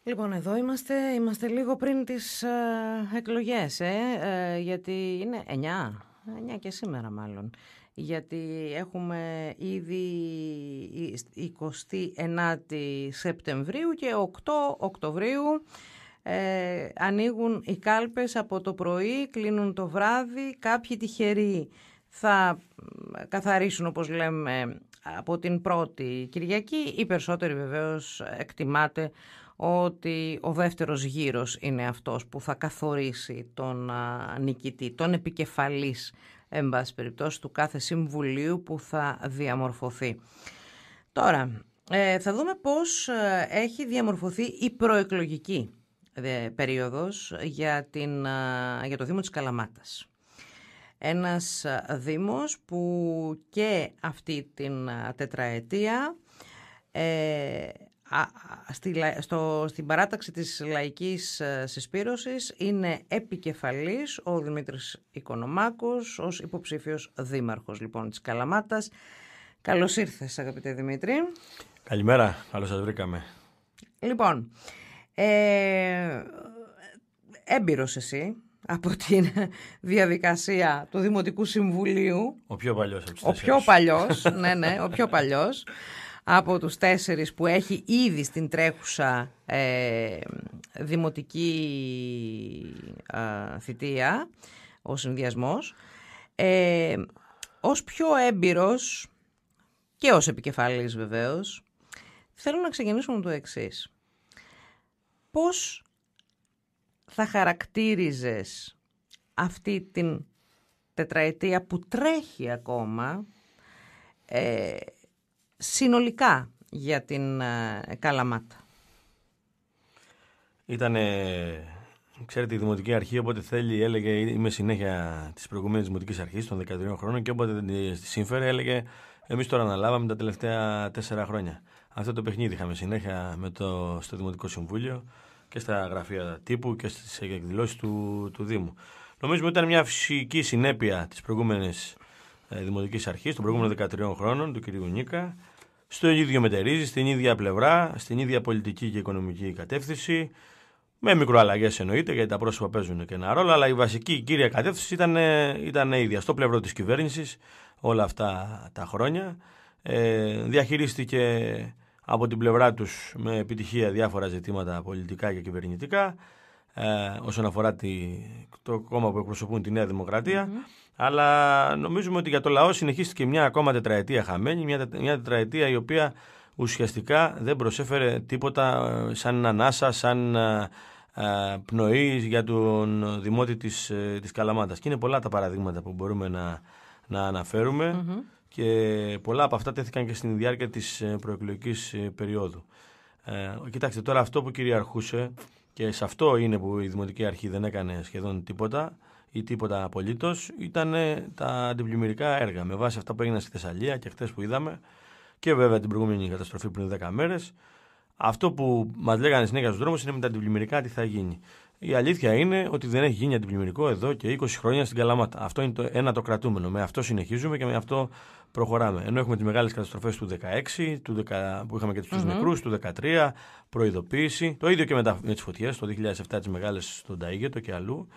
Λοιπόν, εδώ είμαστε λίγο πριν τις εκλογές, γιατί είναι 9 και σήμερα μάλλον. Γιατί έχουμε ήδη 29 Σεπτεμβρίου και 8 Οκτωβρίου ανοίγουν οι κάλπες από το πρωί, κλείνουν το βράδυ. Κάποιοι τυχεροί θα καθαρίσουν, όπως λέμε, από την πρώτη Κυριακή. Οι περισσότεροι βεβαίως εκτιμάται ότι ο δεύτερος γύρος είναι αυτός που θα καθορίσει τον νικητή, τον επικεφαλής, εν πάση περιπτώσει, του κάθε συμβουλίου που θα διαμορφωθεί. Τώρα, θα δούμε πώς έχει διαμορφωθεί η προεκλογική περίοδος για το Δήμο της Καλαμάτας. Ένας δήμος που και αυτή την τετραετία στην παράταξη της λαϊκής συσπήρωσης είναι επικεφαλής ο Δημήτρης Οικονομάκος ως υποψήφιος δήμαρχος λοιπόν της Καλαμάτας. Καλώς ήρθες, αγαπητέ Δημήτρη. Καλημέρα, καλώς σας βρήκαμε. Λοιπόν, έμπειρος εσύ από την διαδικασία του Δημοτικού Συμβουλίου. Ο πιο παλιός από τους τέσσερις. Ο πιο παλιός, ναι, ο πιο παλιός από τους 4 που έχει ήδη στην τρέχουσα δημοτική θητεία ο συνδυασμός. Ως πιο έμπειρος και ως επικεφαλής βεβαίως, θέλω να ξεκινήσουμε με το εξής. Πώς θα χαρακτήριζες αυτή την τετραετία που τρέχει ακόμα συνολικά για την Καλαμάτα? Ξέρετε, η Δημοτική Αρχή όποτε θέλει έλεγε είμαι συνέχεια της προηγούμενης Δημοτικής Αρχής των 13 χρόνων και όποτε δεν τη σύμφερε έλεγε εμείς τώρα αναλάβαμε τα τελευταία 4 χρόνια. Αυτό το παιχνίδι είχαμε συνέχεια στο Δημοτικό Συμβούλιο και στα γραφεία τύπου και στις εκδηλώσεις του Δήμου. Νομίζουμε ότι ήταν μια φυσική συνέπεια της προηγούμενης Δημοτικής Αρχής των προηγούμενων 13 χρόνων του κ. Νίκα. Στο ίδιο μετερίζει, στην ίδια πλευρά, στην ίδια πολιτική και οικονομική κατεύθυνση, με μικροαλλαγές εννοείται, γιατί τα πρόσωπα παίζουν και ένα ρόλο, αλλά η βασική, η κύρια κατεύθυνση ήταν ίδια. Στο πλευρό της κυβέρνησης όλα αυτά τα χρόνια. Διαχειρίστηκε από την πλευρά τους με επιτυχία διάφορα ζητήματα πολιτικά και κυβερνητικά, όσον αφορά το κόμμα που εκπροσωπούν τη Νέα Δημοκρατία. Αλλά νομίζουμε ότι για το λαό συνεχίστηκε μια ακόμα τετραετία χαμένη, μια τετραετία η οποία ουσιαστικά δεν προσέφερε τίποτα σαν ανάσα, σαν πνοή για τον δημότη της Καλαμάτας. Και είναι πολλά τα παραδείγματα που μπορούμε να αναφέρουμε και πολλά από αυτά τέθηκαν και στην διάρκεια της προεκλογικής περίοδου. Κοιτάξτε, τώρα αυτό που κυριαρχούσε, και σε αυτό είναι που η Δημοτική Αρχή δεν έκανε σχεδόν τίποτα ή τίποτα απολύτως, ήταν τα αντιπλημμυρικά έργα. Με βάση αυτά που έγιναν στη Θεσσαλία και χτες που είδαμε, και βέβαια την προηγούμενη καταστροφή πριν 10 μέρες, αυτό που μας λέγανε συνέχεια στους δρόμους είναι με τα αντιπλημμυρικά τι θα γίνει. Η αλήθεια είναι ότι δεν έχει γίνει αντιπλημμυρικό εδώ και 20 χρόνια στην Καλαμάτα. Αυτό είναι το κρατούμενο. Με αυτό συνεχίζουμε και με αυτό προχωράμε. Ενώ έχουμε τις μεγάλες καταστροφές του 2016, που είχαμε και τους νεκρούς, του 2013, προειδοποίηση. Το ίδιο και με τις φωτιές, το 2007 τις μεγάλες στον Ταΐγετο και αλλού.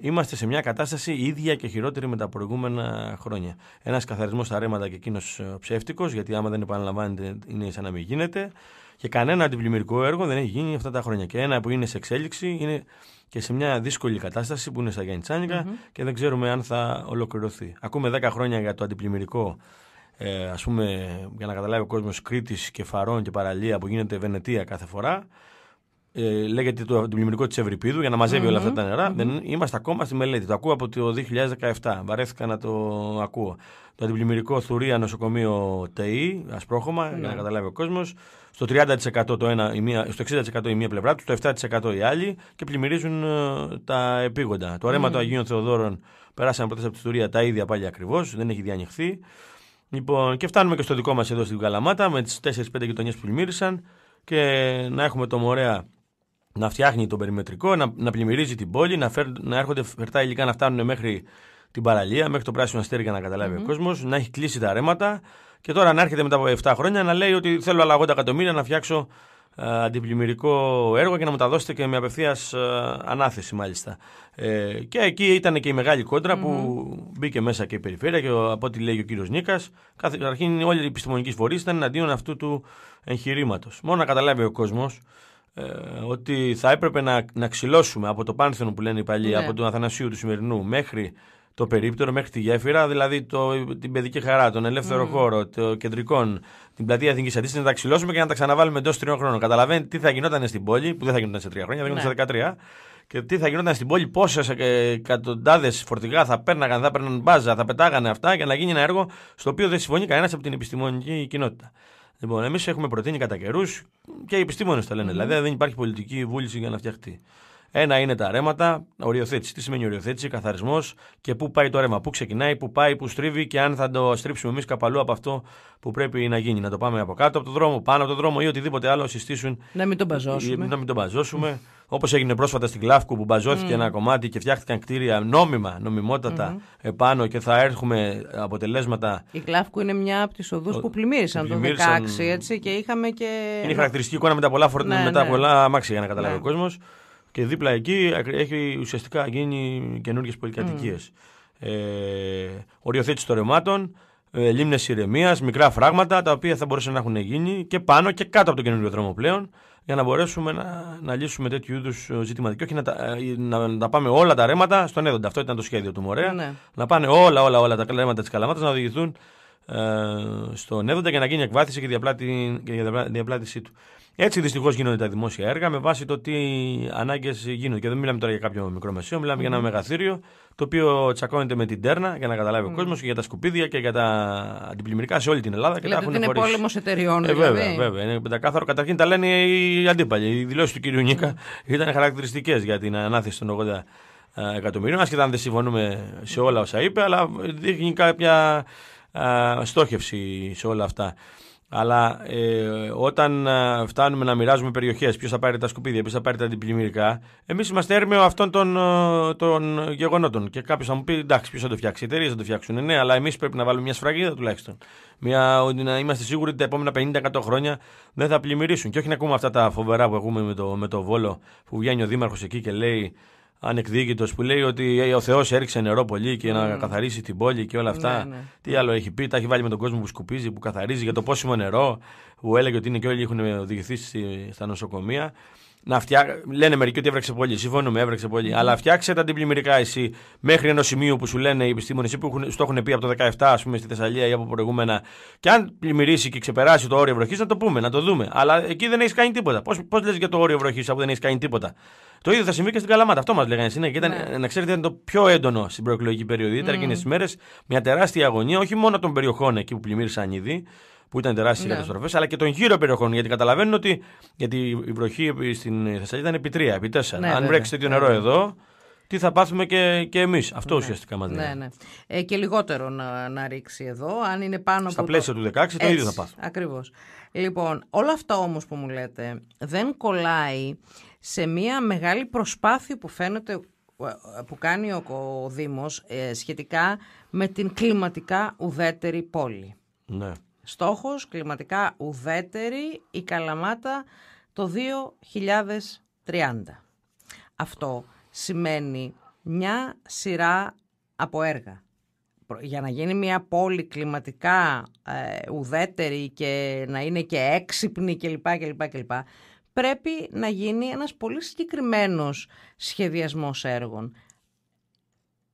Είμαστε σε μια κατάσταση ίδια και χειρότερη με τα προηγούμενα χρόνια. Ένας καθαρισμός στα ρέματα και εκείνος ψεύτικος, γιατί άμα δεν επαναλαμβάνεται είναι σαν να μην γίνεται. Και κανένα αντιπλημμυρικό έργο δεν έχει γίνει αυτά τα χρόνια. Και ένα που είναι σε εξέλιξη είναι και σε μια δύσκολη κατάσταση που είναι στα Γιαννιτσάνικα και δεν ξέρουμε αν θα ολοκληρωθεί. Ακούμε 10 χρόνια για το αντιπλημμυρικό, ας πούμε, για να καταλάβει ο κόσμος, Κρήτης και Φαρών και παραλία που γίνεται Βενετία κάθε φορά. Λέγεται το αντιπλημμυρικό της Ευρυπίδου για να μαζεύει όλα αυτά τα νερά. Δεν είμαστε ακόμα στη μελέτη. Το ακούω από το 2017. Βαρέθηκα να το ακούω. Το αντιπλημμυρικό Θουρία νοσοκομείο ΤΕΗ, ασπρόχωμα, για να καταλάβει ο κόσμος. Στο 30% στο 60% η μία πλευρά του, στο 7% η άλλη και πλημμυρίζουν τα επίγοντα. Το ρέμα του Αγίων Θεοδόρων περάσαμε πρώτα από τη Θουρία τα ίδια πάλι ακριβώς, δεν έχει διανοιχθεί. Λοιπόν, και φτάνουμε και στο δικό μας εδώ στην Καλαμάτα με τις 4-5 γειτονιές που πλημμύρισαν και να έχουμε το Μορέα να φτιάχνει τον περιμετρικό, να πλημμυρίζει την πόλη, να έρχονται φερτά υλικά να φτάνουν μέχρι την παραλία, μέχρι το Πράσινο Αστέρι για να καταλάβει ο κόσμος, να έχει κλείσει τα ρέματα και τώρα να έρχεται μετά από 7 χρόνια να λέει ότι θέλω άλλα 80 εκατομμύρια να φτιάξω αντιπλημμυρικό έργο και να μου τα δώσετε και με απευθείας ανάθεση μάλιστα. Και εκεί ήταν και η μεγάλη κόντρα που μπήκε μέσα και η περιφέρεια και από ό,τι λέει ο κύριος Νίκας, καταρχήν όλοι οι επιστημονικοί φορείς ήταν εναντίον αυτού του εγχειρήματος. Μόνο να καταλάβει ο κόσμος ότι θα έπρεπε να ξυλώσουμε από το Πάνθεον που λένε οι παλιοί, από τον Αθανασίου του σημερινού μέχρι το περίπτερο, μέχρι τη γέφυρα, δηλαδή την παιδική χαρά, τον ελεύθερο χώρο, το κεντρικών, την πλατεία Εθνικής Αντίστασης, να τα ξυλώσουμε και να τα ξαναβάλουμε εντός 3 χρόνων. Καταλαβαίνετε τι θα γινόταν στην πόλη, που δεν θα γινόταν σε 3 χρόνια, θα γινόταν σε 13, και τι θα γινόταν στην πόλη, πόσες εκατοντάδες φορτηγά θα παίρναν μπάζα, θα πετάγανε αυτά για να γίνει ένα έργο στο οποίο δεν συμφωνεί κανένας από την επιστημονική κοινότητα. Λοιπόν, εμείς έχουμε προτείνει κατά καιρούς και οι επιστήμονες τα λένε, δηλαδή δεν υπάρχει πολιτική βούληση για να φτιαχτεί. Ένα είναι τα ρέματα, οριοθέτηση. Τι σημαίνει οριοθέτηση, καθαρισμός και πού πάει το ρέμα, πού ξεκινάει, πού πάει, πού στρίβει και αν θα το στρίψουμε εμείς καπαλού από αυτό που πρέπει να γίνει. Να το πάμε από κάτω από το δρόμο, πάνω από το δρόμο ή οτιδήποτε άλλο συστήσουν. Να μην τον μπαζώσουμε. Όπως έγινε πρόσφατα στην Κλάφκου που μπαζώθηκε ένα κομμάτι και φτιάχτηκαν κτίρια νομιμότατα επάνω και θα έχουμε αποτελέσματα. Η Κλάφκου είναι μια από τις οδούς που πλημμύρισαν το 2016, έτσι, και είχαμε και. Είναι χαρακτηριστική εικόνα με τα πολλά αμάξια για να καταλάβει ο κόσμος. Και δίπλα εκεί έχει ουσιαστικά γίνει καινούργιες πολυκατοικίες. Οριοθέτηση των ρεμάτων, λίμνες ηρεμίας, μικρά φράγματα τα οποία θα μπορούσαν να έχουν γίνει και πάνω και κάτω από τον καινούργιο δρόμο πλέον για να μπορέσουμε να λύσουμε τέτοιου είδους ζητήματα. Και όχι να πάμε όλα τα ρέματα στον Έδοντα. Αυτό ήταν το σχέδιο του Μορέα. Ναι. Να πάνε όλα τα ρέματα της Καλαμάτας να οδηγηθούν στον Έδοντα για να γίνει εκβάθηση και διαπλάτησή του. Έτσι δυστυχώς γίνονται τα δημόσια έργα με βάση το τι ανάγκες γίνονται. Και δεν μιλάμε τώρα για κάποιο μικρομεσαίο, μιλάμε για ένα μεγαθύριο το οποίο τσακώνεται με την τέρνα για να καταλάβει ο κόσμος και για τα σκουπίδια και για τα αντιπλημμυρικά σε όλη την Ελλάδα. Δηλαδή είναι πόλεμος εταιριών. Βέβαια. Είναι πεντακάθαρο. Καταρχήν τα λένε οι αντίπαλοι. Οι δηλώσεις του κ. Νίκα ήταν χαρακτηριστικές για την ανάθεση των 80 εκατομμυρίων. Άσχετα αν δεν συμφωνούμε σε όλα όσα είπε, αλλά δείχνει κάποια στόχευση σε όλα αυτά. Αλλά όταν φτάνουμε να μοιράζουμε περιοχές, ποιος θα πάρει τα σκουπίδια, ποιος θα πάρει τα αντιπλημμυρικά, εμείς είμαστε έρμεο αυτών των γεγονότων. Και κάποιος θα μου πει: εντάξει, ποιος θα το φτιάξει, οι εταιρείες θα το φτιάξουν. Ναι, αλλά εμείς πρέπει να βάλουμε μια σφραγίδα τουλάχιστον. Να είμαστε σίγουροι ότι τα επόμενα 50-100 χρόνια δεν θα πλημμυρίσουν. Και όχι να ακούμε αυτά τα φοβερά που ακούμε με το Βόλο, που βγαίνει ο δήμαρχος εκεί και λέει. Ανεκδίκητος που λέει ότι ο Θεός έριξε νερό πολύ και να καθαρίσει την πόλη και όλα αυτά. Ναι. Τι άλλο έχει πει, τα έχει βάλει με τον κόσμο που σκουπίζει, που καθαρίζει για το πόσιμο νερό, που έλεγε ότι είναι και όλοι έχουν οδηγηθεί στα νοσοκομεία. Λένε μερικοί ότι έβρεξε πολύ. Συμφωνούμε, έβρεξε πολύ. Αλλά φτιάξε τα αντιπλημμυρικά εσύ μέχρι ενός σημείου που σου λένε οι επιστήμονες που στο έχουν πει από το 17, ας πούμε, στη Θεσσαλία ή από προηγούμενα. Και αν πλημμυρίσει και ξεπεράσει το όριο βροχής, να το πούμε, να το δούμε. Αλλά εκεί δεν έχει κάνει τίποτα. Πώς λες για το όριο βροχής, αφού δεν έχει κάνει τίποτα. Το ίδιο θα συμβεί και στην Καλαμάτα. Αυτό μας λέγανε συνέχεια. Να ξέρετε, ήταν το πιο έντονο στην προεκλογική περίοδο. Ήταν εκείνες τις μέρες μια τεράστια αγωνία, όχι μόνο των περιοχών εκεί που πλημμύρισαν ήδη, που ήταν τεράστιες καταστροφές, αλλά και των γύρω περιοχών. Γιατί καταλαβαίνουν ότι η βροχή στην Θεσσαλία ήταν επί 3, επί 4. Αν βρέξει τέτοιο νερό εδώ, τι θα πάθουμε και εμείς. Αυτό ουσιαστικά μας λέει. Ναι. Και λιγότερο να ρίξει εδώ, αν είναι πάνω στα πλαίσια του 16, το ίδιο θα πάθουμε. Ακριβώς. Λοιπόν, όλα αυτά όμως που μου λέτε δεν κολλάει σε μια μεγάλη προσπάθεια που φαίνεται που κάνει ο Δήμος σχετικά με την κλιματικά ουδέτερη πόλη. Ναι. Στόχος κλιματικά ουδέτερη η Καλαμάτα το 2030. Αυτό σημαίνει μια σειρά από έργα. Για να γίνει μια πόλη κλιματικά ουδέτερη και να είναι και έξυπνη κλπ. Πρέπει να γίνει ένας πολύ συγκεκριμένος σχεδιασμός έργων.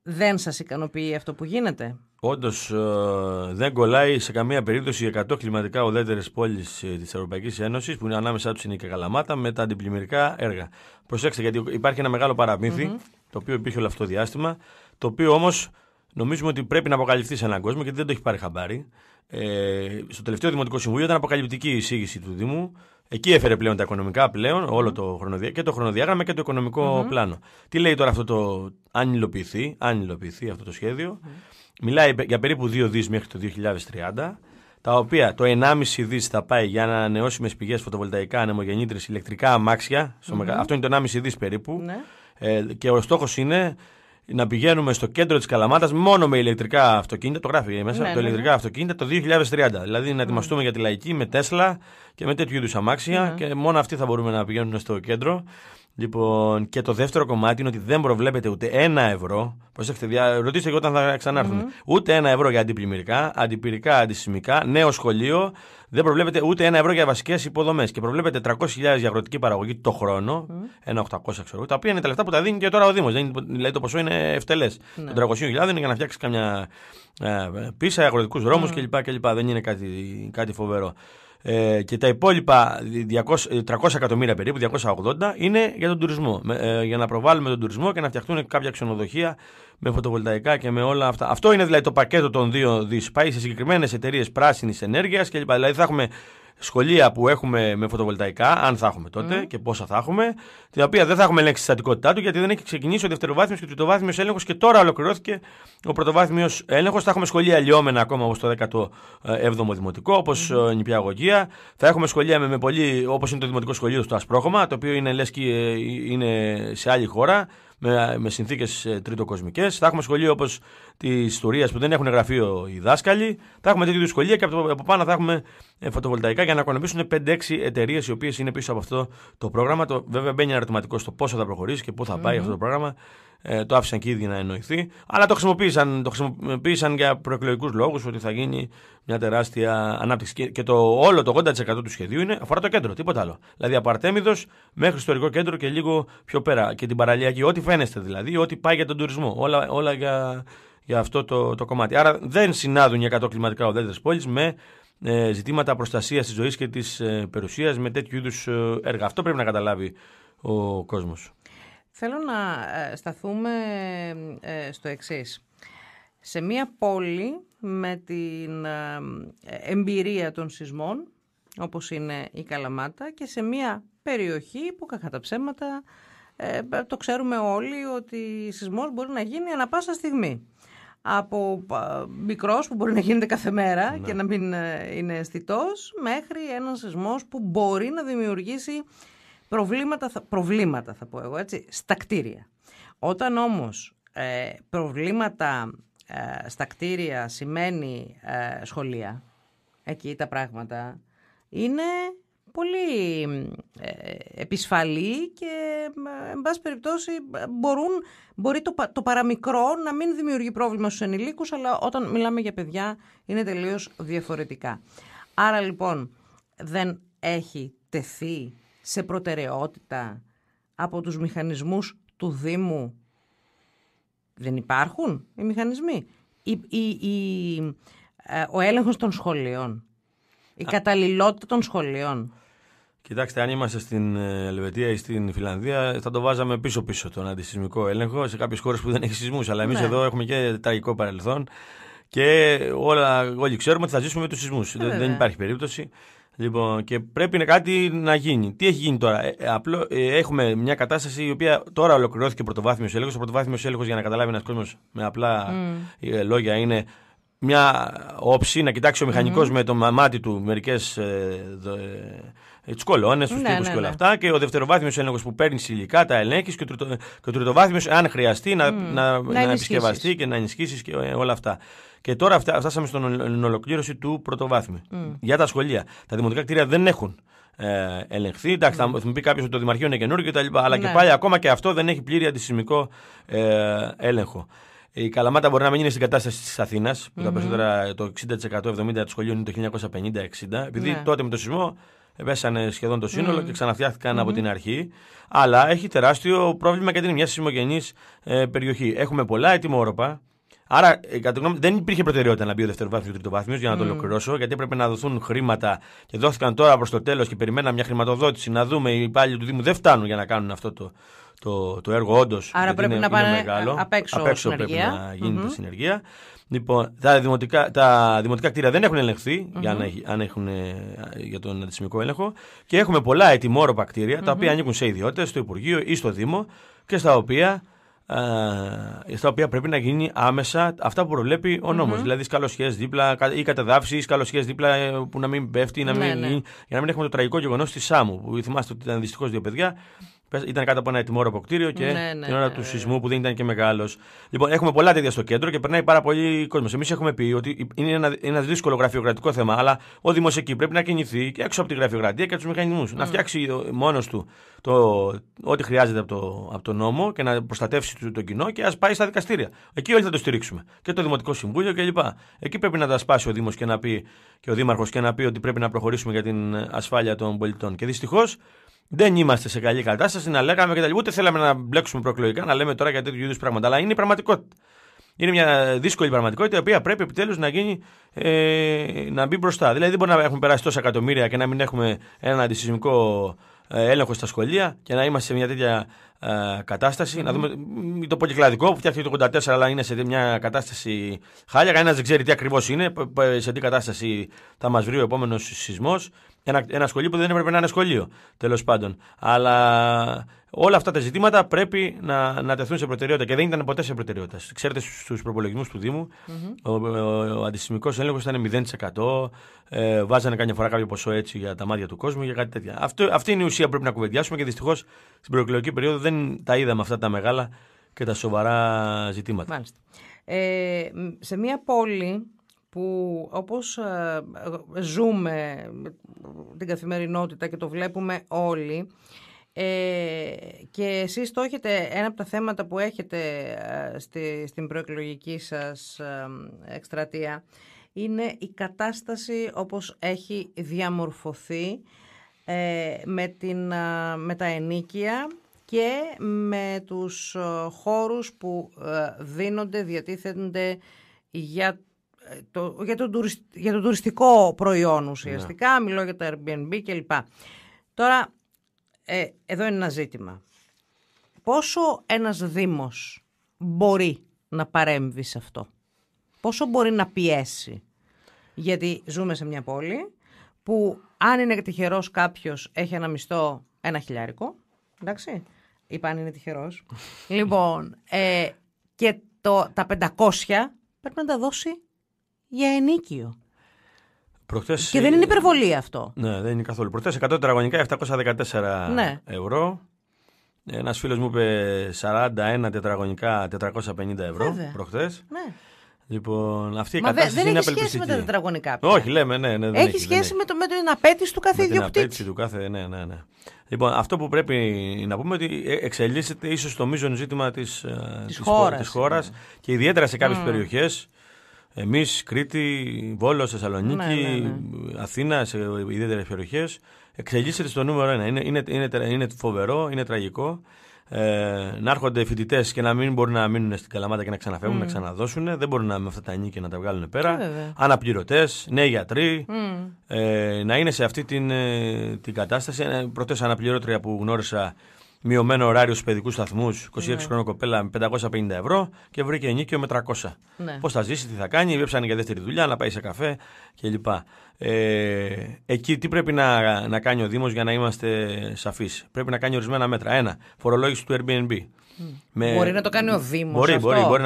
Δεν σας ικανοποιεί αυτό που γίνεται? Όντως δεν κολλάει σε καμία περίπτωση οι 100 κλιματικά ουδέτερες πόλεις της Ευρωπαϊκής Ένωσης, που είναι ανάμεσά τους είναι η Καλαμάτα, με τα αντιπλημμυρικά έργα. Προσέξτε, γιατί υπάρχει ένα μεγάλο παραμύθι, το οποίο υπήρχε όλο αυτό το διάστημα, το οποίο όμως νομίζουμε ότι πρέπει να αποκαλυφθεί σε έναν κόσμο, γιατί δεν το έχει πάρει χαμπάρι. Στο τελευταίο Δημοτικό Συμβούλιο ήταν αποκαλυπτική η εισήγηση του Δήμου. Εκεί έφερε πλέον τα οικονομικά όλο και το χρονοδιάγραμμα και το οικονομικό πλάνο. Τι λέει τώρα αυτό αν υλοποιηθεί αυτό το σχέδιο? Μιλάει για περίπου 2 δις μέχρι το 2030, τα οποία το 1,5 δις θα πάει για ανανεώσιμες πηγές, φωτοβολταϊκά, ανεμογεννήτρες, ηλεκτρικά αμάξια. Αυτό είναι το 1,5 δις περίπου. Και ο στόχος είναι να πηγαίνουμε στο κέντρο της Καλαμάτας μόνο με ηλεκτρικά αυτοκίνητα. Το γράφει μέσα, ηλεκτρικά αυτοκίνητα το 2030. Δηλαδή να ετοιμαστούμε για τη λαϊκή με Τέσλα και με τέτοιου είδους αμάξια και μόνο αυτοί θα μπορούμε να πηγαίνουν στο κέντρο. Λοιπόν, και το δεύτερο κομμάτι είναι ότι δεν προβλέπεται ούτε 1 ευρώ. Προσέξτε, ρωτήστε και όταν θα ξανάρθουμε. Ούτε 1 ευρώ για αντιπλημμυρικά, αντιπυρικά, αντισημικά, νέο σχολείο. Δεν προβλέπεται ούτε 1 ευρώ για βασικές υποδομές. Και προβλέπεται 300.000 για αγροτική παραγωγή το χρόνο. 1.800 ξέρω. Τα οποία είναι τα λεφτά που τα δίνει και τώρα ο Δήμος. Δηλαδή το ποσό είναι ευτελές. Των 300.000 είναι για να φτιάξει καμιά πίσα, αγροτικούς δρόμους κλπ. Δεν είναι κάτι φοβερό. Και τα υπόλοιπα 300 εκατομμύρια περίπου, 280, είναι για τον τουρισμό. Για να προβάλλουμε τον τουρισμό και να φτιαχτούν κάποια ξενοδοχεία με φωτοβολταϊκά και με όλα αυτά. Αυτό είναι δηλαδή το πακέτο των 2 δις. Πάει σε συγκεκριμένες εταιρείες πράσινης ενέργειας κλπ. Δηλαδή θα έχουμε σχολεία που έχουμε με φωτοβολταϊκά, αν θα έχουμε τότε και πόσα θα έχουμε, τα οποία δεν θα έχουμε ελέγξει τη στατικότητά του, γιατί δεν έχει ξεκινήσει ο δευτεροβάθμιος και ο τριτοβάθμιος έλεγχος και τώρα ολοκληρώθηκε ο πρωτοβάθμιος έλεγχος. Θα έχουμε σχολεία λιώμενα ακόμα όπως το 17ο Δημοτικό, όπως νηπιαγωγεία. Θα έχουμε σχολεία με πολύ, όπως είναι το Δημοτικό Σχολείο στο Ασπρόχωμα, το οποίο είναι λες και είναι σε άλλη χώρα, με συνθήκες τριτοκοσμικές. Θα έχουμε σχολείο όπως της Τουρίας που δεν έχουν γραφείο οι δάσκαλοι. Θα έχουμε τέτοιου σχολεία και από πάνω θα έχουμε φωτοβολταϊκά για να οικονομήσουν 5-6 εταιρείες οι οποίες είναι πίσω από αυτό το πρόγραμμα. Βέβαια μπαίνει ένα ερωτηματικό στο πόσο θα προχωρήσει και πού θα πάει αυτό το πρόγραμμα. Το άφησαν και οι ίδιοι να εννοηθεί. Αλλά το χρησιμοποίησαν για προεκλογικούς λόγους, ότι θα γίνει μια τεράστια ανάπτυξη. Και όλο το 80% του σχεδίου αφορά το κέντρο, τίποτα άλλο. Δηλαδή από Αρτέμιδος μέχρι ιστορικό κέντρο και λίγο πιο πέρα. Και την παραλιακή, ό,τι φαίνεστε δηλαδή, ό,τι πάει για τον τουρισμό. Όλα για αυτό το κομμάτι. Άρα δεν συνάδουν οι 100 κλιματικά ουδέτερες πόλεις με ζητήματα προστασίας της ζωής και της περιουσίας, με τέτοιου είδους έργα. Αυτό πρέπει να καταλάβει ο κόσμος. Θέλω να σταθούμε στο εξής. Σε μία πόλη με την εμπειρία των σεισμών, όπως είναι η Καλαμάτα, και σε μία περιοχή που κακά τα ψέματα το ξέρουμε όλοι ότι σεισμός μπορεί να γίνει ανά πάσα στιγμή. Από μικρός που μπορεί να γίνεται κάθε μέρα και να μην είναι αισθητός, μέχρι έναν σεισμός που μπορεί να δημιουργήσει προβλήματα θα πω εγώ έτσι, στα κτίρια. Όταν όμως προβλήματα στα κτίρια σημαίνει σχολεία, εκεί τα πράγματα είναι πολύ επισφαλή και εν πάση περιπτώσει μπορεί το παραμικρό να μην δημιουργεί πρόβλημα στους ενηλίκους, αλλά όταν μιλάμε για παιδιά είναι τελείως διαφορετικά. Άρα λοιπόν δεν έχει τεθεί σε προτεραιότητα από τους μηχανισμούς του Δήμου. Δεν υπάρχουν οι μηχανισμοί. Ο έλεγχος των σχολείων. Η καταλληλότητα των σχολείων. Κοιτάξτε, αν είμαστε στην Ελβετία ή στην Φιλανδία, θα το βάζαμε πίσω-πίσω τον αντισεισμικό έλεγχο σε κάποιες χώρες που δεν έχει σεισμούς. Αλλά εμείς εδώ έχουμε και τραγικό παρελθόν και όλοι ξέρουμε ότι θα ζήσουμε με τους σεισμούς. Δεν υπάρχει περίπτωση. Λοιπόν, και πρέπει κάτι να γίνει. Τι έχει γίνει τώρα? Έχουμε μια κατάσταση η οποία τώρα ολοκληρώθηκε ο πρωτοβάθμιος έλεγχος. Ο πρωτοβάθμιος έλεγχος, για να καταλάβει ένας κόσμος με απλά λόγια, είναι μια όψη να κοιτάξει ο μηχανικός με το μάτι του μερικές τις κολόνες, τους τύπους και όλα αυτά. Και ο δευτεροβάθμιος έλεγχος που παίρνει υλικά, τα ελέγχεις. Και ο τριτοβάθμιος, αν χρειαστεί, να επισκευαστεί και να ενισχύσεις και όλα αυτά. Και τώρα φτάσαμε στην ολοκλήρωση του πρωτοβάθμιου. Για τα σχολεία. Τα δημοτικά κτίρια δεν έχουν ελεγχθεί. Εντάξει, θα μου πει κάποιος ότι το Δημαρχείο είναι καινούργιο κτλ. Αλλά και πάλι ακόμα και αυτό δεν έχει πλήρη αντισεισμικό έλεγχο. Η Καλαμάτα μπορεί να μην είναι στην κατάσταση της Αθήνας, που τα περισσότερα, το 60%-70% των σχολείων είναι το 1950-60, επειδή τότε με το σεισμό πέσανε σχεδόν το σύνολο και ξαναφτιάχτηκαν από την αρχή. Αλλά έχει τεράστιο πρόβλημα γιατί είναι μια σεισμογενής περιοχή. Έχουμε πολλά ετοιμόρροπα. Άρα, κατά τη γνώμη, δεν υπήρχε προτεραιότητα να μπει ο δευτεροβάθμιος και ο τριτοβάθμιος, για να το ολοκληρώσω, γιατί έπρεπε να δοθούν χρήματα και δόθηκαν τώρα προς το τέλος και περιμέναμε μια χρηματοδότηση. Να δούμε, οι υπάλληλοι του Δήμου δεν φτάνουν για να κάνουν αυτό το έργο, όντως. Άρα πρέπει να πάνε απ' έξω πρέπει να γίνει τη συνεργεία. Λοιπόν, τα δημοτικά κτίρια δεν έχουν ελεγχθεί για τον αντισεισμικό έλεγχο και έχουμε πολλά ετοιμόρροπα κτίρια τα οποία ανήκουν σε ιδιώτες, στο Υπουργείο ή στο Δήμο και στα οποία πρέπει να γίνει άμεσα αυτά που προβλέπει ο νόμος. Δηλαδή σκαλοσιές δίπλα ή κατεδάφιση ή σκαλοσιές δίπλα που να μην πέφτει, για να μην έχουμε το τραγικό γεγονός της Σάμου. Που θυμάστε ότι ήταν δυστυχώς 2 παιδιά Ήταν κάτω από ένα ετοιμόρροπο κτίριο και την ώρα του σεισμού που δεν ήταν και μεγάλος. Λοιπόν, έχουμε πολλά τέτοια στο κέντρο και περνάει πάρα πολύ κόσμος. Εμείς έχουμε πει ότι είναι ένα δύσκολο γραφειοκρατικό θέμα, αλλά ο Δήμος εκεί πρέπει να κινηθεί και έξω από τη γραφειοκρατία και τους μηχανισμούς. Να φτιάξει μόνος του ό,τι χρειάζεται από το νόμο και να προστατεύσει το κοινό και ας πάει στα δικαστήρια. Εκεί όλοι θα το στηρίξουμε. Και το Δημοτικό Συμβούλιο κλπ. Εκεί πρέπει να τα σπάσει ο Δήμος και ο Δήμαρχος και να πει ότι πρέπει να προχωρήσουμε για την ασφάλεια των πολιτών. Και δυστυχώς δεν είμαστε σε καλή κατάσταση να λέγαμε και τα λοιπά. Ούτε θέλαμε να μπλέξουμε προεκλογικά, να λέμε τώρα για τέτοιου είδους πράγματα. Αλλά είναι η πραγματικότητα. Είναι μια δύσκολη πραγματικότητα η οποία πρέπει επιτέλους να μπει μπροστά. Δηλαδή δεν μπορεί να έχουν περάσει τόσα εκατομμύρια και να μην έχουμε έναν αντισυσμικό έλεγχο στα σχολεία και να είμαστε σε μια τέτοια κατάσταση. Να δούμε το πολυκλαδικό που φτιάχτηκε το 1984, αλλά είναι σε μια κατάσταση χάλια. Κανένας δεν ξέρει τι ακριβώς είναι, σε τι κατάσταση θα μας βρει ο επόμενος σεισμός. Ένα σχολείο που δεν έπρεπε να είναι σχολείο, τέλος πάντων. Αλλά όλα αυτά τα ζητήματα πρέπει να τεθούν σε προτεραιότητα και δεν ήταν ποτέ σε προτεραιότητα. Ξέρετε, στους προπολογισμούς του Δήμου ο αντισυσμικός έλεγχος ήταν 0%. Βάζανε καμιά φορά κάποιο ποσό έτσι για τα μάτια του κόσμου για κάτι τέτοια. Αυτή είναι η ουσία που πρέπει να κουβεντιάσουμε και δυστυχώς στην προεκλογική περίοδο δεν τα είδαμε αυτά τα μεγάλα και τα σοβαρά ζητήματα. Μάλιστα. Σε μια πόλη που όπως ζούμε την καθημερινότητα και το βλέπουμε όλοι, και εσείς το έχετε, ένα από τα θέματα που έχετε στην προεκλογική σας εκστρατεία είναι η κατάσταση όπως έχει διαμορφωθεί με τα ενοίκια και με τους χώρους που διατίθενται για το τουριστικό προϊόν ουσιαστικά, μιλώ για τα Airbnb κλπ. Τώρα, εδώ είναι ένα ζήτημα. Πόσο ένας Δήμος μπορεί να παρέμβει σε αυτό? Πόσο μπορεί να πιέσει? Γιατί ζούμε σε μια πόλη που αν είναι τυχερός κάποιος έχει ένα μισθό 1.000, εντάξει, είπα αν είναι τυχερός. Λοιπόν, και τα 500 πρέπει να τα δώσει για ενίκιο. Προχτές, και δεν είναι υπερβολή αυτό. Ναι, δεν είναι καθόλου. Προχτές 100 τετραγωνικά 714 ευρώ. Ένας φίλος μου είπε 41 τετραγωνικά 450 ευρώ προχτές. Ναι. Λοιπόν, αυτή η κατάσταση είναι απελπιστική. Δεν έχει σχέση με τα τετραγωνικά. Όχι, λέμε, ναι. Έχει σχέση με την απέτηση του κάθε ιδιοκτήτη. Την απέτηση του κάθε, ναι. Λοιπόν, αυτό που πρέπει να πούμε ότι εξελίσσεται ίσως το μείζον ζήτημα της χώρας και ιδιαίτερα σε κάποιες περιοχές. Εμείς, Κρήτη, Βόλος, Θεσσαλονίκη, Αθήνα, σε ιδιαίτερες περιοχές, εξελίσσεται στο νούμερο 1. Είναι φοβερό, είναι τραγικό. Να έρχονται φοιτητές και να μην μπορούν να μείνουν στην Καλαμάτα και να ξαναφεύγουν, να ξαναδώσουν. Δεν μπορούν με αυτά τα ενίκια να τα βγάλουν πέρα. Αναπληρωτές, νέοι γιατροί. Να είναι σε αυτή την κατάσταση. Πρώτες αναπληρώτρια που γνώρισα, μειωμένο ωράριο στους παιδικούς σταθμούς, 26 χρονών κοπέλα με 550 ευρώ και βρήκε ενίκιο με 300. Πώς θα ζήσει, τι θα κάνει, έψανε για δεύτερη δουλειά, να πάει σε καφέ κλπ. Εκεί τι πρέπει να κάνει ο Δήμος για να είμαστε σαφείς? Πρέπει να κάνει ορισμένα μέτρα. Ένα, φορολόγηση του Airbnb. Μπορεί να το κάνει ο Δήμος. Μπορεί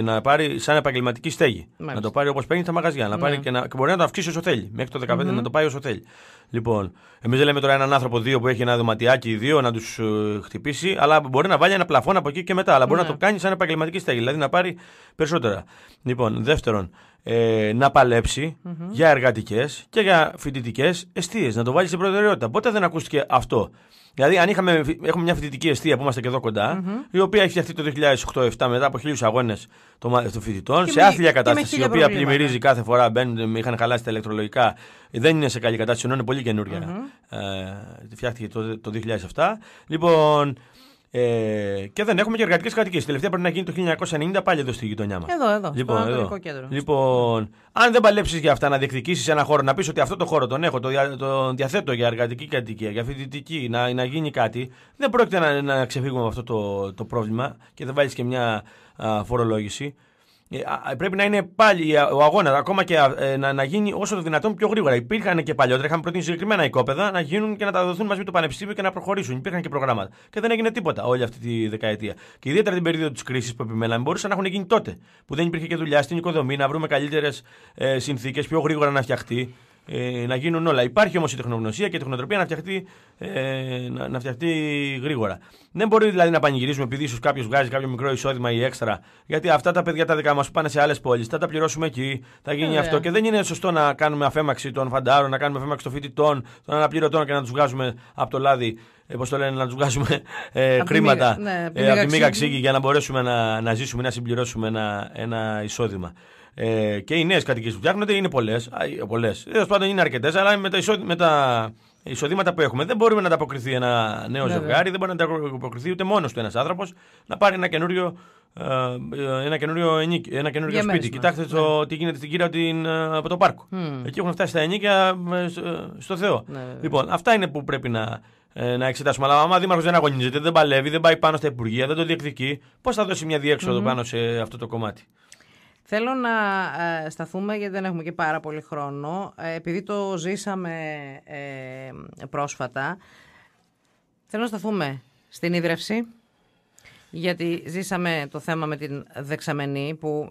να πάρει σαν επαγγελματική στέγη. Μάλιστα. Να το πάρει όπως παίρνει στα μαγαζιά. Να πάρει και μπορεί να το αυξήσει όσο θέλει. Μέχρι το 15 να το πάει όσο θέλει. Λοιπόν, εμείς δεν λέμε τώρα έναν άνθρωπο που έχει ένα δωματιάκι 2 να τους χτυπήσει, αλλά μπορεί να βάλει ένα πλαφόν από εκεί και μετά. Αλλά μπορεί να το κάνει σαν επαγγελματική στέγη. Δηλαδή να πάρει περισσότερα. Λοιπόν, δεύτερον, να παλέψει για εργατικές και για φοιτητικές εστίες. Να το βάλει σε προτεραιότητα. Πότε δεν ακούστηκε αυτό? Δηλαδή, αν έχουμε μια φοιτητική εστία που είμαστε και εδώ κοντά, η οποία έχει φτιαχτεί το 2008-2007 μετά από 1.000 αγώνες των φοιτητών, σε άθλια κατάσταση, η οποία πλημμυρίζει κάθε φορά, είχαν χαλάσει τα ηλεκτρολογικά, δεν είναι σε καλή κατάσταση, ενώ είναι πολύ καινούρια. Φτιάχτηκε το 2007. Λοιπόν, και δεν έχουμε και εργατικές κατοικίες. Τελευταία πρέπει να γίνει το 1990 πάλι εδώ στη γειτονιά μας. Εδώ, στο Ανατολικό Κέντρο. Λοιπόν, αν δεν παλέψεις για αυτά, να διεκδικήσεις ένα χώρο, να πεις ότι αυτό το χώρο τον έχω, τον διαθέτω για εργατική κατοικία, για φοιτητική, να γίνει κάτι, δεν πρόκειται να ξεφύγουμε από αυτό το πρόβλημα και δεν βάλεις και μια φορολόγηση. Πρέπει να είναι πάλι ο αγώνας, ακόμα και να γίνει όσο το δυνατόν πιο γρήγορα. Υπήρχαν και παλιότερα, είχαμε προτείνει συγκεκριμένα οικόπεδα να γίνουν και να τα δοθούν μαζί με το Πανεπιστήμιο και να προχωρήσουν. Υπήρχαν και προγράμματα. Και δεν έγινε τίποτα όλη αυτή τη δεκαετία. Και ιδιαίτερα την περίοδο της κρίσης που επιμέναμε, μπορούσαν να έχουν γίνει τότε. Που δεν υπήρχε και δουλειά στην οικοδομή, να βρούμε καλύτερες συνθήκες, πιο γρήγορα να φτιαχτεί. να γίνουν όλα. Υπάρχει όμως η τεχνογνωσία και η τεχνοτροπία να φτιαχτεί γρήγορα. Δεν μπορεί δηλαδή να πανηγυρίζουμε επειδή ίσως κάποιος βγάζει κάποιο μικρό εισόδημα ή έξτρα. Γιατί αυτά τα παιδιά τα δικά μας πάνε σε άλλες πόλεις, θα τα πληρώσουμε εκεί, θα γίνει αυτό. Και δεν είναι σωστό να κάνουμε αφέμαξη των φαντάρων, να κάνουμε αφέμαξη των φοιτητών, των αναπληρωτών και να τους βγάζουμε από το λάδι. Πώς το λένε, να τους βγάζουμε χρήματα από τη μήγα ξύγη για να μπορέσουμε να ζήσουμε, να συμπληρώσουμε ένα εισόδημα. Και οι νέες κατοικίες που φτιάχνονται είναι πολλές. Τέλος πάντων είναι αρκετές, αλλά με τα εισοδήματα που έχουμε δεν μπορούμε να ανταποκριθεί ένα νέο ζευγάρι, δεν μπορεί να ανταποκριθεί ούτε μόνος του ένας άνθρωπος να πάρει ένα καινούριο σπίτι. Κοιτάξτε τι γίνεται στην Κύρα από το πάρκο. Εκεί έχουν φτάσει τα ενοίκια στο Θεό. Λοιπόν, αυτά είναι που πρέπει να εξετάσουμε. Αλλά άμα ο δήμαρχος δεν αγωνίζεται, δεν παλεύει, δεν πάει πάνω στα υπουργεία, δεν το διεκδικεί, πώς θα δώσει μια διέξοδο πάνω σε αυτό το κομμάτι? Θέλω να σταθούμε, γιατί δεν έχουμε και πάρα πολύ χρόνο, επειδή το ζήσαμε πρόσφατα. Θέλω να σταθούμε στην ίδρυυση, γιατί ζήσαμε το θέμα με την δεξαμενή που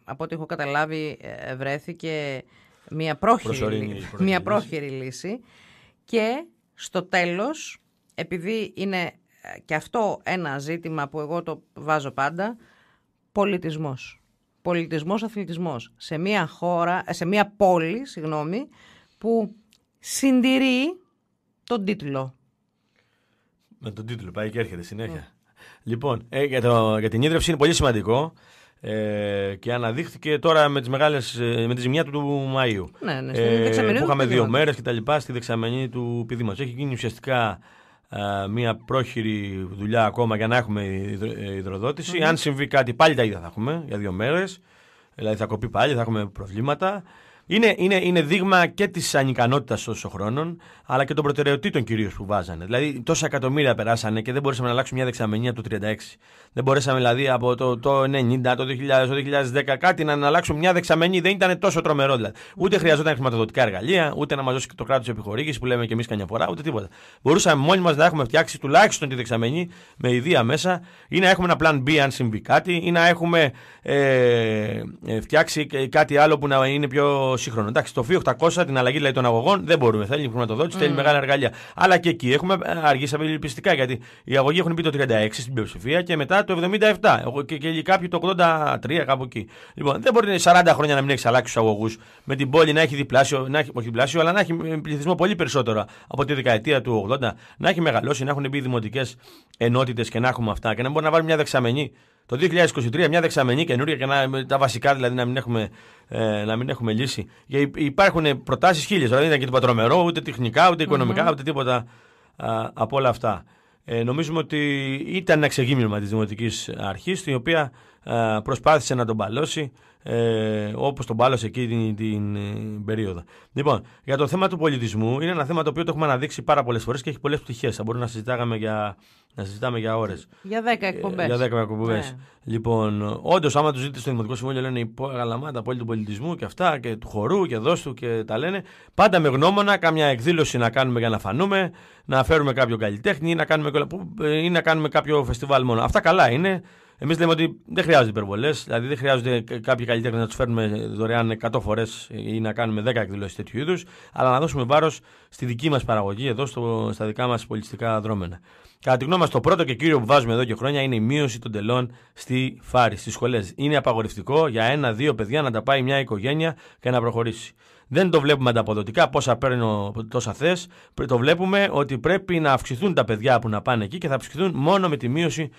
από ό,τι έχω καταλάβει βρέθηκε μια πρόχειρη λύση. Και στο τέλος, επειδή είναι και αυτό ένα ζήτημα που εγώ το βάζω πάντα, πολιτισμός, αθλητισμός σε μια πόλη, που συντηρεί τον τίτλο. Με τον τίτλο πάει και έρχεται συνέχεια. Λοιπόν, για την ίδρυυση είναι πολύ σημαντικό και αναδείχθηκε τώρα με τη ζημιά του Μαΐου. Ναι, που είχαμε 2 μέρες και τα λοιπά στη δεξαμενή του πηδήματος. Έχει γίνει ουσιαστικά μια πρόχειρη δουλειά ακόμα για να έχουμε υδροδότηση. Αν συμβεί κάτι, πάλι τα ίδια θα έχουμε για 2 μέρες. Δηλαδή θα κοπεί πάλι, θα έχουμε προβλήματα. Είναι δείγμα και της ανικανότητας των χρόνων, αλλά και των προτεραιοτήτων κυρίως που βάζανε. Δηλαδή, τόσα εκατομμύρια περάσανε και δεν μπορέσαμε να αλλάξουμε μια δεξαμενή από το 1936. Δεν μπορέσαμε δηλαδή από το 1990, το 2000, το 2010 κάτι να αλλάξουμε μια δεξαμενή. Δεν ήταν τόσο τρομερό δηλαδή. Ούτε χρειαζόταν χρηματοδοτικά εργαλεία, ούτε να μας δώσει το κράτος επιχορήγηση που λέμε και εμείς καμιά φορά, ούτε τίποτα. Μπορούσαμε μόνοι μας να έχουμε φτιάξει τουλάχιστον τη δεξαμενή με ιδέα μέσα, ή να έχουμε ένα plan B αν συμβεί κάτι, ή να έχουμε φτιάξει κάτι άλλο που να είναι πιο σύγχρονο. Εντάξει, το Φι 800, την αλλαγή δηλαδή των αγωγών, δεν μπορούμε. Θέλει χρηματοδότηση, θέλει μεγάλα εργαλεία. Αλλά και εκεί αργήσαμε λυπηστικά, γιατί οι αγωγοί έχουν μπει το 36 στην πλειοψηφία και μετά το 77. Και κάποιοι το 83, κάπου εκεί. Λοιπόν, δεν μπορεί 40 χρόνια να μην έχει αλλάξει του αγωγούς, με την πόλη να έχει διπλάσιο, όχι διπλάσιο, αλλά να έχει πληθυσμό πολύ περισσότερο από τη δεκαετία του 80, να έχει μεγαλώσει, να έχουν μπει δημοτικές ενότητες και να έχουμε αυτά και να μπορεί να βάλει μια δεξαμενή. Το 2023 μια δεξαμενή καινούρια και τα βασικά δηλαδή να μην έχουμε λύσει. Υπάρχουν προτάσεις χίλιες, δηλαδή δεν ήταν και τίποτα τρομερό, ούτε τεχνικά, ούτε οικονομικά, ούτε τίποτα από όλα αυτά. Νομίζουμε ότι ήταν ένα εξεγείμενο της Δημοτικής Αρχής, η οποία προσπάθησε να τον παλώσει όπως τον πάλωσε εκείνη την περίοδο. Λοιπόν, για το θέμα του πολιτισμού, είναι ένα θέμα το οποίο το έχουμε αναδείξει πάρα πολλές φορές και έχει πολλές πτυχές. Θα μπορούμε να συζητάμε για ώρες. Για 10 εκπομπές. Για 10 εκπομπές. Λοιπόν, όντως, άμα του ζείτε στο Δημοτικό Συμβούλιο, λένε η Γαλαμάτα, πόλη του πολιτισμού και αυτά, και του χορού και δώστου και τα λένε. Πάντα με γνώμονα, κάμια εκδήλωση να κάνουμε για να φανούμε, να φέρουμε κάποιο καλλιτέχνη ή να κάνουμε κάποιο φεστιβάλ μόνο. Αυτά καλά είναι. Εμείς λέμε ότι δεν χρειάζονται υπερβολές, δηλαδή δεν χρειάζονται κάποιοι καλλιτέχνες να τους φέρνουμε δωρεάν 100 φορές ή να κάνουμε 10 εκδηλώσεις τέτοιου είδους, αλλά να δώσουμε βάρος στη δική μας παραγωγή εδώ, στα δικά μας πολιτιστικά δρόμενα. Κατά τη γνώμη μας, το πρώτο και κύριο που βάζουμε εδώ και χρόνια είναι η μείωση των τελών στη Φάρη, στις σχολές. Είναι απαγορευτικό για 1-2 παιδιά να τα πάει μια οικογένεια και να προχωρήσει. Δεν το βλέπουμε ανταποδοτικά, πόσα παίρνω, τόσα θες. Το βλέπουμε ότι πρέπει να αυξηθούν τα παιδιά που να πάνε εκεί και θα αυξηθούν μόνο με τη μείωση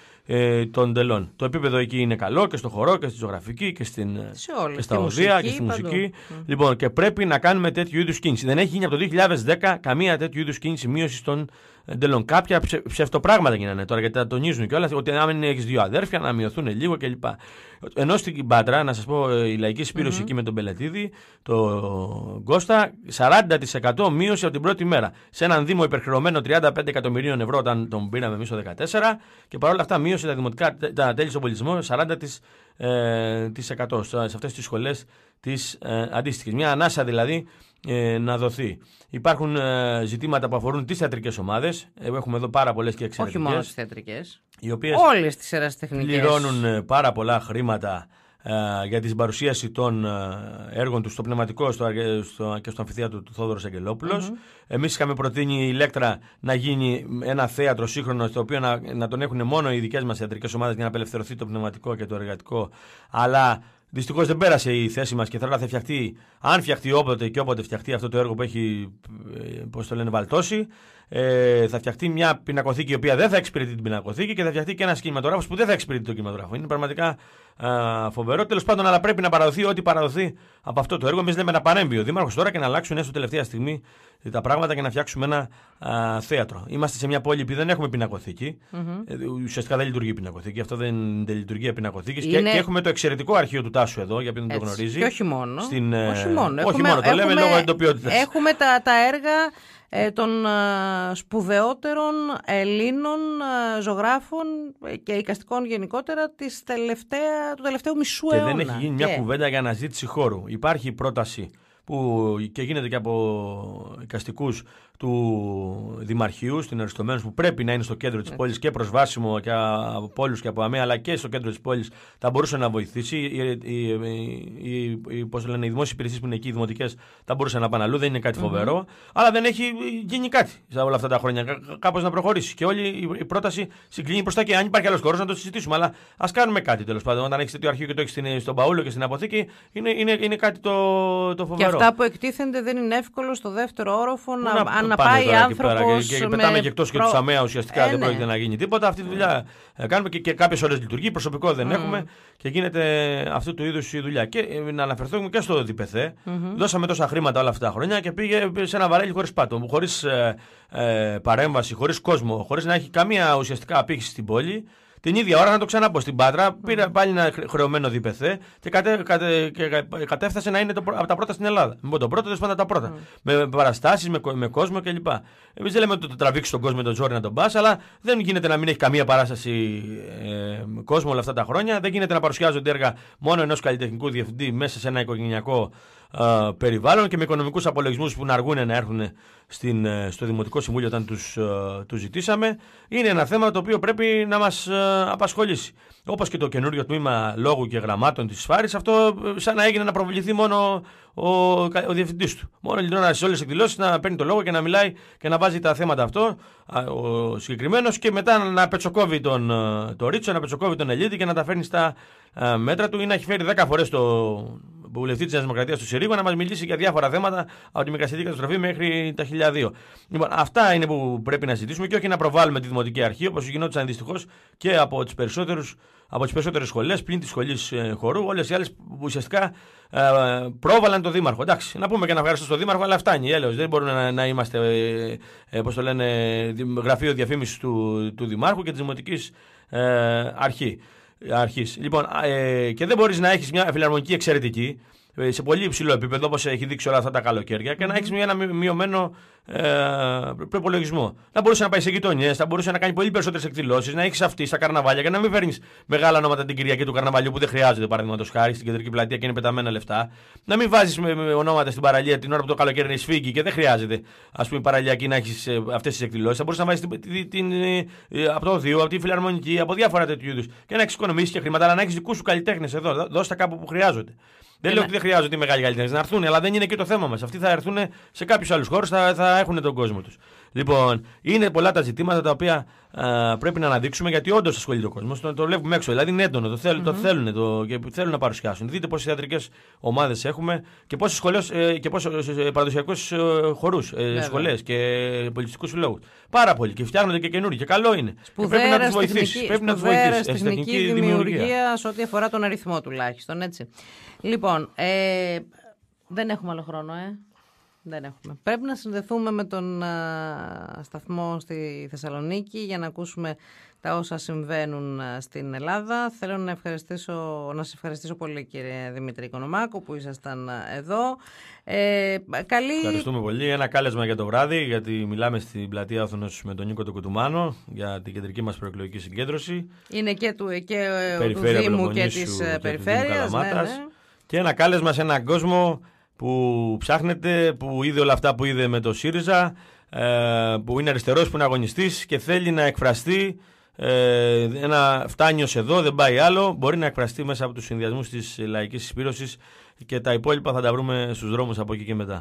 των τελών. Το επίπεδο εκεί είναι καλό και στο χορό και στη ζωγραφική και στα οδεία και στη μουσική. Λοιπόν, και πρέπει να κάνουμε τέτοιου είδους κίνηση. Δεν έχει γίνει από το 2010 καμία τέτοιου είδους κίνηση μείωση των τελών. Κάποια ψευτοπράγματα γίνανε τώρα, γιατί τα τονίζουν κιόλας, ότι αν έχεις 2 αδέρφια να μειωθούν λίγο κλπ. Ενώ στην Πάτρα, να σας πω, η Λαϊκή Σπήρωση εκεί με τον Πελετίδη, το Κώστα, 40% μείωση από την πρώτη μέρα. Σε έναν Δήμο υπερχρεωμένο 35 εκατομμυρίων ευρώ όταν τον πήραμε εμείς το 2014, και παρόλα αυτά μείωσε τα τέλη στον πολιτισμό 40% σε αυτές τις σχολές τις αντίστοιχες. Μια ανάσα δηλαδή να δοθεί. Υπάρχουν ζητήματα που αφορούν τις θεατρικές ομάδες. Έχουμε εδώ πάρα πολλές και εξαιρετικές. Όχι μόνο τις θεατρικές. Οι οποίες όλες τις ερασιτεχνικές πληρώνουν πάρα πολλά χρήματα για την παρουσίαση των έργων του στο Πνευματικό και στο Αμφιθέατρο του Θόδωρος Αγγελόπουλος. Εμείς είχαμε προτείνει η Ηλέκτρα να γίνει ένα θέατρο σύγχρονο, στο οποίο να τον έχουν μόνο οι δικές μας θεατρικές ομάδες για να απελευθερωθεί το πνευματικό και το εργατικό. Αλλά δυστυχώς δεν πέρασε η θέση μας και θέλω να θα φτιαχτεί, αν φτιαχτεί όποτε και όποτε φτιαχτεί αυτό το έργο που έχει, πώς το λένε, βαλτώσει, θα φτιαχτεί μια πινακοθήκη η οποία δεν θα εξυπηρετεί την πινακοθήκη και θα φτιαχτεί και ένας κινηματογράφος που δεν θα εξυπηρετεί τον κινηματογράφο. Είναι πραγματικά φοβερό. Τέλος πάντων, αλλά πρέπει να παραδοθεί ό,τι παραδοθεί από αυτό το έργο. Εμείς λέμε να παρέμβει ο Δήμαρχος τώρα και να αλλάξουν έστω τελευταία στιγμή τα πράγματα και να φτιάξουμε ένα θέατρο. Είμαστε σε μια πόλη που δεν έχουμε πινακοθήκη. Ουσιαστικά δεν λειτουργεί η πινακοθήκη. Αυτό δεν είναι λειτουργία πινακοθήκης. Και έχουμε το εξαιρετικό αρχείο του Τάσου εδώ, για ποιον δεν το γνωρίζει. Και όχι μόνο. Όχι μόνο, το λέμε λόγω εντοπιότητας. Έχουμε τα έργα των σπουδαιότερων Ελλήνων ζωγράφων και εικαστικών γενικότερα του τελευταίου μισού αιώνα. Και δεν έχει γίνει μια κουβέντα για αναζήτηση χώρου. Υπάρχει πρόταση που και γίνεται και από εικαστικούς του Δημαρχείου στην Αριστομένους, που πρέπει να είναι στο κέντρο της πόλης και προσβάσιμο και από πόλους και από ΑΜΕ, αλλά και στο κέντρο της πόλης θα μπορούσε να βοηθήσει. Οι δημόσιες υπηρεσίες που είναι εκεί, οι δημοτικές, θα μπορούσαν να πάνε αλλού, δεν είναι κάτι φοβερό, αλλά δεν έχει γίνει κάτι σε όλα αυτά τα χρόνια. Κάπως να προχωρήσει. Και όλη η πρόταση συγκλίνει προς τα και αν υπάρχει άλλος χώρος να το συζητήσουμε. Αλλά ας κάνουμε κάτι τέλος πάντων. Όταν έχεις τέτοιο αρχείο και το έχεις στον Παούλο και στην αποθήκη, είναι κάτι το φοβερό. Και αυτά που εκτίθενται δεν είναι εύκολο στο δεύτερο όροφο να πάει άνθρωπος. Και πετάμε και εκτός και του ΑΜΕΑ ουσιαστικά δεν πρόκειται να γίνει τίποτα. Αυτή τη δουλειά κάνουμε και κάποιες ώρες λειτουργεί, προσωπικό δεν έχουμε και γίνεται αυτού του είδους η δουλειά. Και να αναφερθούμε και στο ΔΠΘ. Δώσαμε τόσα χρήματα όλα αυτά τα χρόνια και πήγε σε ένα βαρέλι χωρίς πάτο, χωρίς παρέμβαση, χωρίς κόσμο, χωρίς να έχει καμία ουσιαστικά απήχηση στην πόλη. Την ίδια ώρα, να το ξαναπώ, στην Πάτρα πήρε πάλι ένα χρεωμένο ΔΠΘ και κατέφτασε να είναι από τα πρώτα στην Ελλάδα. Με το πρώτο, δεν πάντα τα πρώτα. Με παραστάσεις, με κόσμο κλπ. Εμείς δεν λέμε ότι το τραβήξει τον κόσμο με τον ζόρι να τον πας, αλλά δεν γίνεται να μην έχει καμία παράσταση κόσμο όλα αυτά τα χρόνια. Δεν γίνεται να παρουσιάζονται έργα μόνο ενός καλλιτεχνικού διευθυντή μέσα σε ένα οικογενειακό περιβάλλον και με οικονομικούς απολογισμούς που να αργούν να έρθουν στο Δημοτικό Συμβούλιο όταν τους ζητήσαμε. Είναι ένα θέμα το οποίο πρέπει να μας απασχολήσει. Όπως και το καινούριο τμήμα λόγου και γραμμάτων της Σφάρης, αυτό σαν να έγινε να προβληθεί μόνο ο διευθυντής του. Μόνο λειτουργεί σε όλες τις εκδηλώσεις να παίρνει το λόγο και να μιλάει και να βάζει τα θέματα αυτό ο συγκεκριμένος και μετά να πετσοκόβει τον Ρίτσο, να πετσοκόβει τον Ελίτη και να τα φέρνει στα μέτρα του ή να έχει φέρει 10 φορές το βουλευτή της Νέας Δημοκρατίας του Συρίγου να μας μιλήσει για διάφορα θέματα από τη μικρασιατική καταστροφή μέχρι τα 1002. Λοιπόν, αυτά είναι που πρέπει να συζητήσουμε και όχι να προβάλλουμε τη Δημοτική Αρχή, όπως γινόταν δυστυχώς και από τις περισσότερες σχολές, πλην της σχολής χορού, όλες οι άλλες που ουσιαστικά πρόβαλαν τον Δήμαρχο. Εντάξει, να πούμε και να ευχαριστώ στον Δήμαρχο, αλλά φτάνει. Έλεος, δεν μπορούμε να είμαστε, πώς το λένε, γραφείο διαφήμισης του Δημάρχου και της Δημοτικής Αρχής. Λοιπόν, και δεν μπορείς να έχεις μια φιλαρμονική εξαιρετική σε πολύ υψηλό επίπεδο, όπως έχει δείξει όλα αυτά τα καλοκαίρια, και να έχεις ένα μειωμένο προπολογισμό. Θα μπορούσε να πάει σε γειτονιές, θα μπορούσε να κάνει πολύ περισσότερες εκδηλώσεις, να έχεις αυτή στα καρναβάλια και να μην φέρνεις μεγάλα ονόματα την Κυριακή του καρναβαλιού που δεν χρειάζεται, παραδείγματος χάρη, στην κεντρική πλατεία και είναι πεταμένα λεφτά. Να μην βάζεις ονόματα στην παραλία την ώρα που το καλοκαίρι είναι σφίγγι και δεν χρειάζεται, ας πούμε, παραλιακή να έχεις αυτές τις εκδηλώσεις. Θα μπορούσε να βάζεις από το Οδείο, από τη Φιλαρμονική, από διάφορα τέτοιου είδους και να έχεις οικονομήσεις και χρήματα, αλλά να έχεις δικούς σου καλλιτέχνες εδώ. Δώσ' τα κάπου που χρειάζονται. Δεν λέω ότι δεν χρειάζονται οι μεγάλοι καλλιτέχνες να έρθουν, αλλά δεν είναι και το θέμα μας. Αυτοί θα έρθουν σε κάποιους άλλους χώρους, θα έχουν τον κόσμο τους. Λοιπόν, είναι πολλά τα ζητήματα τα οποία πρέπει να αναδείξουμε, γιατί όντως ασχολείται ο κόσμος. Το βλέπουμε έξω, δηλαδή είναι έντονο, το θέλουν και θέλουν να παρουσιάσουν. Δείτε πόσες θεατρικές ομάδες έχουμε και πόσες σχολές και πόσους παραδοσιακούς χορούς, σχολές και πολιτιστικούς συλλόγους. Πάρα πολύ και φτιάχνονται και καινούργιοι και καλό είναι. Πρέπει να τους βοηθήσει. Σπουδαία τεχνική δημιουργία σε ό,τι αφορά τον αριθμό τουλάχιστον, έτσι. Λοιπόν, δεν έχουμε άλλο χρόνο, Δεν έχουμε. Πρέπει να συνδεθούμε με τον σταθμό στη Θεσσαλονίκη για να ακούσουμε τα όσα συμβαίνουν στην Ελλάδα. Θέλω να σε ευχαριστήσω πολύ, κύριε Δημήτρη Οικονομάκο, που ήσασταν εδώ. Ευχαριστούμε πολύ. Ένα κάλεσμα για το βράδυ, γιατί μιλάμε στην πλατεία Όθωνος με τον Νίκο τον Κουτουμάνο για την κεντρική μας προεκλογική συγκέντρωση. Είναι και του Δήμου και της Περιφέρειας. Ναι. Και ένα κάλεσμα σε έναν κόσμο που ψάχνεται, που είδε όλα αυτά που είδε με το ΣΥΡΙΖΑ, που είναι αριστερός, που είναι αγωνιστής και θέλει να εκφραστεί Φτάνει ως εδώ, δεν πάει άλλο. Μπορεί να εκφραστεί μέσα από τους συνδυασμούς της λαϊκής συσπήρωσης και τα υπόλοιπα θα τα βρούμε στους δρόμους από εκεί και μετά.